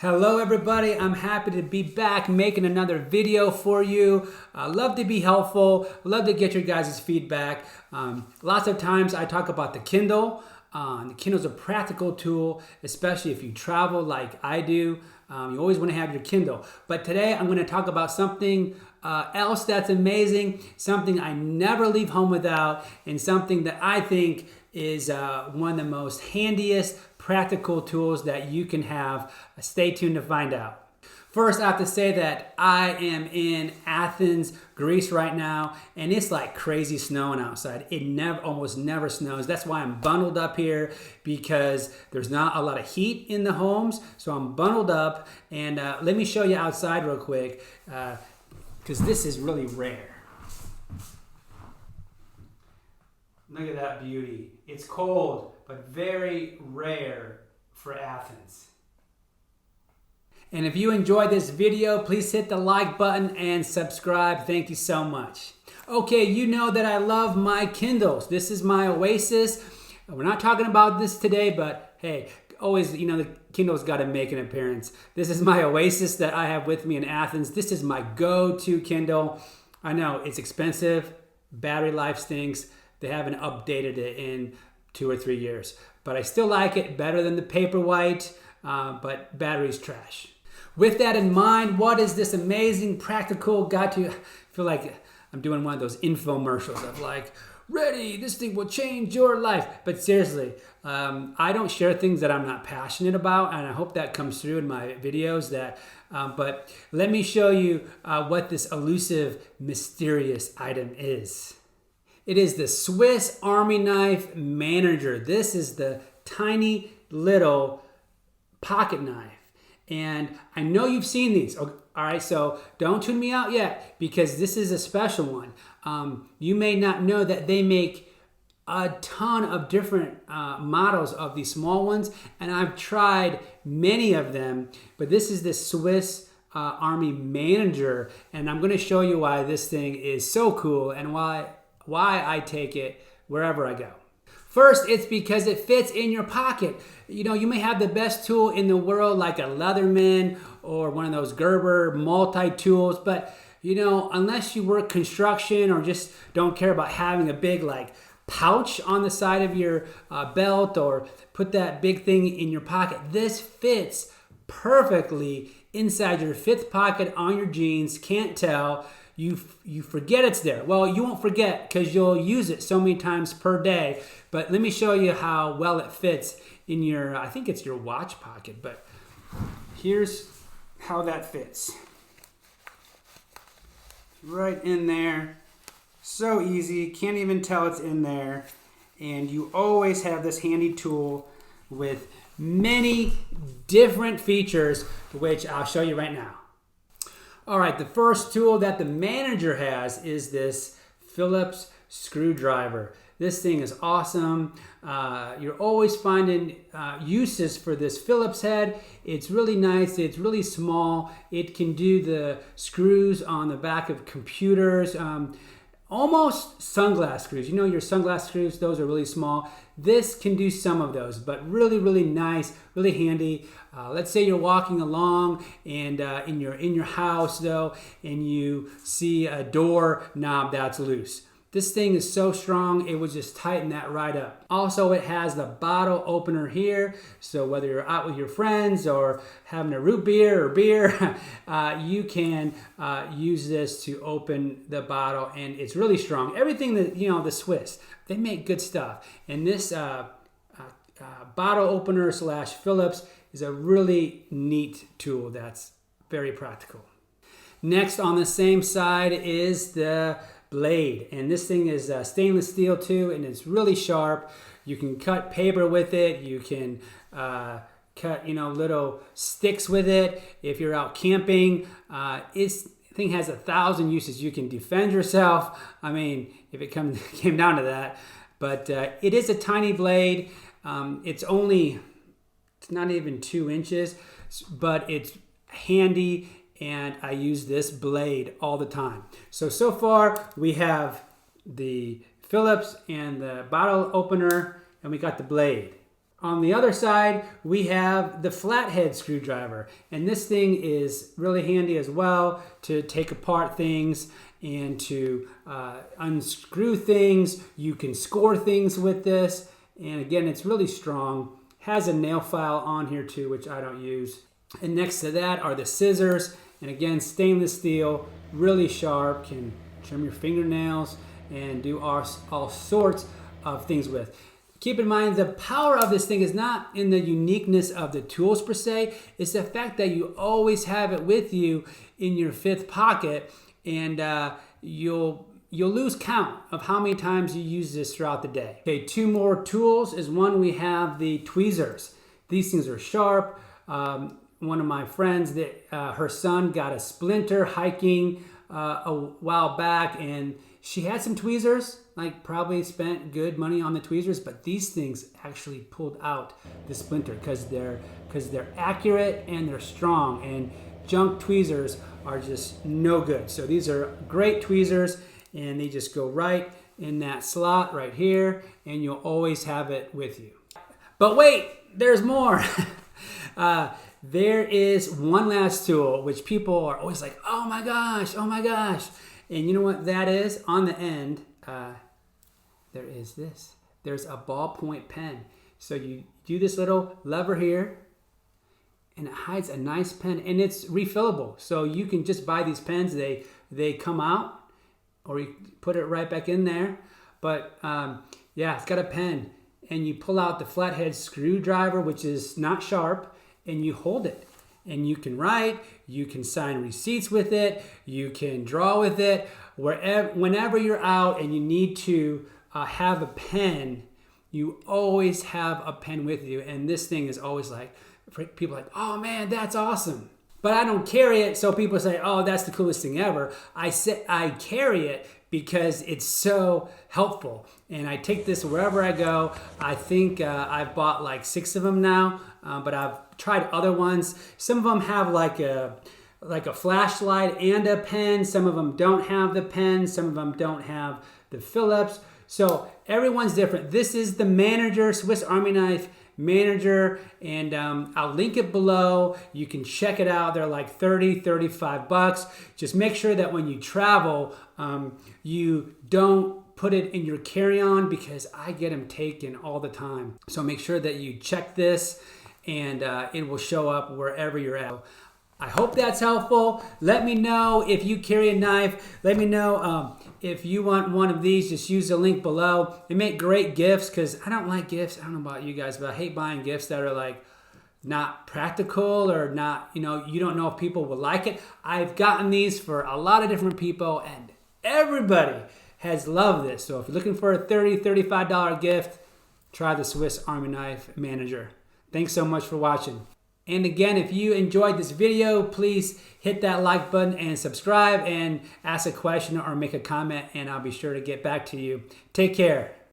Hello everybody, I'm happy to be back making another video for you. Love to be helpful, love to get your guys' feedback. Lots of times I talk about the Kindle. The Kindle's a practical tool, especially if you travel like I do. You always want to have your Kindle. But today I'm going to talk about something else that's amazing, something I never leave home without, and something that I think is one of the most handiest practical tools that you can have. Stay tuned to find out. First, I have to say that I am in Athens, Greece right now, and it's like crazy snowing outside. It almost never snows. That's why I'm bundled up here, because there's not a lot of heat in the homes. So I'm bundled up, and let me show you outside real quick, because this is really rare. Look at that beauty. It's cold, but very rare for Athens. And if you enjoyed this video, please hit the like button and subscribe. Thank you so much. Okay, you know that I love my Kindles. This is my oasis. We're not talking about this today, but hey, always, the Kindle's got to make an appearance. This is my oasis that I have with me in Athens. This is my go-to Kindle. I know it's expensive. Battery life stinks. They haven't updated it in 2 or 3 years, but I still like it better than the Paperwhite, but battery's trash. With that in mind, what is this amazing practical feel like I'm doing one of those infomercials of like, ready, this thing will change your life. But seriously, I don't share things that I'm not passionate about, and I hope that comes through in my videos. But let me show you what this elusive, mysterious item is. It is the Swiss Army Knife Manager. This is the tiny little pocket knife. And I know you've seen these. All right, so don't tune me out yet, because this is a special one. You may not know that they make a ton of different models of these small ones, and I've tried many of them, but this is the Swiss Army Manager, and I'm going to show you why this thing is so cool and why I take it wherever I go. First, it's because it fits in your pocket. You may have the best tool in the world, like a Leatherman or one of those Gerber multi-tools, but unless you work construction or just don't care about having a big pouch on the side of your belt or put that big thing in your pocket, this fits perfectly inside your fifth pocket on your jeans. Can't tell. You forget it's there. Well, you won't forget because you'll use it so many times per day. But let me show you how well it fits in your, I think it's your watch pocket, but here's how that fits. Right in there. So easy. Can't even tell it's in there. And you always have this handy tool with many different features, which I'll show you right now. All right, the first tool that the Manager has is this Phillips Screwdriver. This thing is awesome. You're always finding uses for this Phillips head. It's really nice. It's really small. It can do the screws on the back of computers. Almost sunglass screws. Your sunglass screws, those are really small. This can do some of those, but really, really nice, really handy. Let's say you're walking along and in your house though, and you see a door knob that's loose. This thing is so strong, it would just tighten that right up. Also, it has the bottle opener here, so whether you're out with your friends or having a root beer or beer, you can use this to open the bottle, and it's really strong. Everything that, the Swiss, they make good stuff. And this bottle opener / Phillips is a really neat tool that's very practical. Next on the same side is the blade, and this thing is stainless steel too, and it's really sharp. You can cut paper with it. You can cut little sticks with it if you're out camping. This thing has 1,000 uses. You can defend yourself, if it came down to that. But it is a tiny blade. It's not even 2 inches, but it's handy, and I use this blade all the time. So far we have the Phillips and the bottle opener, and we got the blade. On the other side, we have the flathead screwdriver. And this thing is really handy as well to take apart things and to unscrew things. You can score things with this. And again, it's really strong. Has a nail file on here too, which I don't use. And next to that are the scissors. And again, stainless steel, really sharp, can trim your fingernails and do all sorts of things with. Keep in mind, the power of this thing is not in the uniqueness of the tools per se. It's the fact that you always have it with you in your fifth pocket, and you'll lose count of how many times you use this throughout the day. Okay, two more tools is one, we have the tweezers. These things are sharp. One of my friends, her son got a splinter hiking a while back, and she had some tweezers, like probably spent good money on the tweezers, but these things actually pulled out the splinter because they're accurate and they're strong, and junk tweezers are just no good. So these are great tweezers, and they just go right in that slot right here, and you'll always have it with you. But wait, there's more. There is one last tool which people are always like, oh my gosh. And you know what that is? On the end, there is this. There's a ballpoint pen. So you do this little lever here, and it hides a nice pen, and it's refillable. So you can just buy these pens. They come out, or you put it right back in there. But yeah, it's got a pen, and you pull out the flathead screwdriver, which is not sharp, and you hold it. And you can write, you can sign receipts with it, you can draw with it. Whenever you're out and you need to have a pen, you always have a pen with you. And this thing is always like, people are like, oh man, that's awesome. But I don't carry it, so people say, oh, that's the coolest thing ever. I carry it because it's so helpful. And I take this wherever I go. I think I've bought like 6 of them now, but I've tried other ones. Some of them have like a flashlight and a pen. Some of them don't have the pen. Some of them don't have the Phillips. So everyone's different. This is the Manager, Swiss Army Knife Manager, and I'll link it below. You can check it out. They're like 30, 35 bucks. Just make sure that when you travel, you don't put it in your carry-on, because I get them taken all the time. So make sure that you check this, and it will show up wherever you're at. I hope that's helpful. Let me know if you carry a knife. Let me know if you want one of these. Just use the link below. They make great gifts, because I don't like gifts. I don't know about you guys, but I hate buying gifts that are like not practical, or not, you don't know if people will like it. I've gotten these for a lot of different people, and everybody has loved this. So if you're looking for a $30, $35 gift, try the Swiss Army Knife Manager. Thanks so much for watching. And again, if you enjoyed this video, please hit that like button and subscribe, and ask a question or make a comment, and I'll be sure to get back to you. Take care.